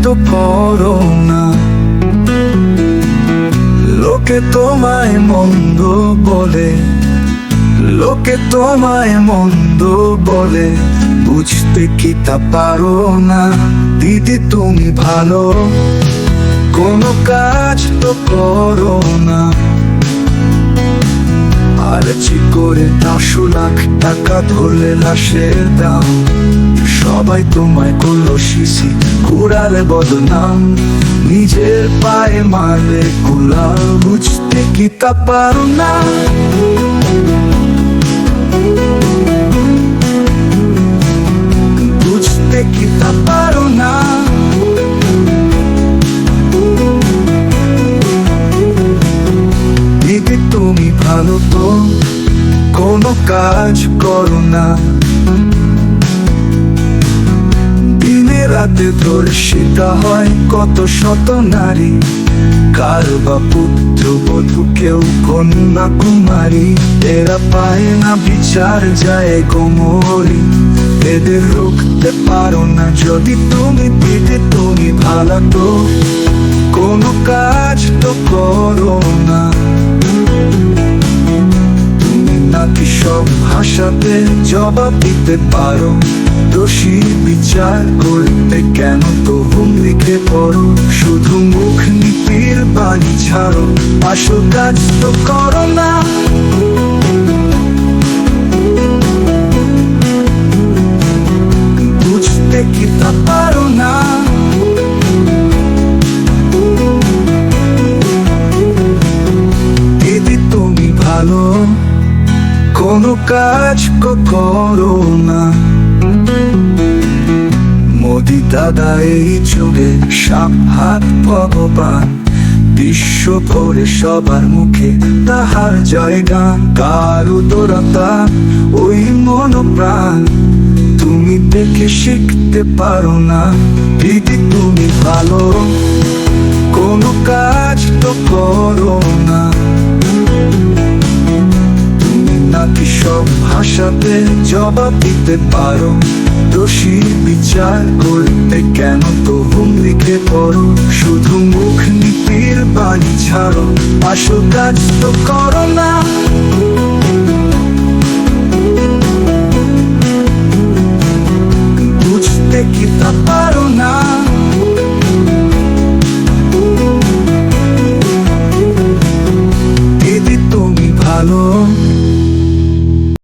তো করো না। লোকে তোমায় মন্দ বলে, লোকে তোমায় মন্দ বলে, বুঝতে কি তা পারো না? দিদি তুমি ভালো, কোনো কাজ তো করো না। আরজি করে 10 লাখ টাকা ধরলে লাশের দাম, সবাই তোমায় করলো শিশি, কুড়ালে বদনাম। নিজের পায়ে মারলে কুলাল, বুঝতে কি তা পারো না? বুঝতে কি তা পারো না? দিদি তুমি ভালো তো, কোনো কাজ করো না। দিনে রাতে ধর্ষিতা হয় কত শত নারী, কার বা পুত্র বধূ, কেউ কন্যা কুমারী। এরা পায় না বিচার, যায় কোমরে। এদের রুখতে পারো না যদি তুমি, দিদি তুমি ভালো তো, কোনো কাজ তো করো না। তুমি নাকি সব ভাষাতে জবাব দিতে পারো, দোষীর বিচার করতে কেন তো লিখে পড়ো? শুধু মুখ নীতির বাণী ছাড়ো, আসল কাজ তো করো না। বুঝতে কি তা পারো না? দিদি তুমি ভালো, কোনো কাজ করো না। মোদি দাদা এই যুগে সাক্ষাৎ ভগবান, বিশ্ব ভরে সবার মুখে তাহার জয়গান। কার উদারতা ওই মনোপ্রাণ, তুমি দেখে শিখতে পারো না? দিদি তুমি ভালো, কোনো কাজ তো করো না। তুমি নাকি সব ভাষাতে জবাব দিতে পারো, দোষীর বিচার করতে কেন তো লিখে পড়ো? শুধু মুখ নীতির বাণী ছাড়ো, আসল কাজ তো করো না। বুঝতে কি তা পারো না?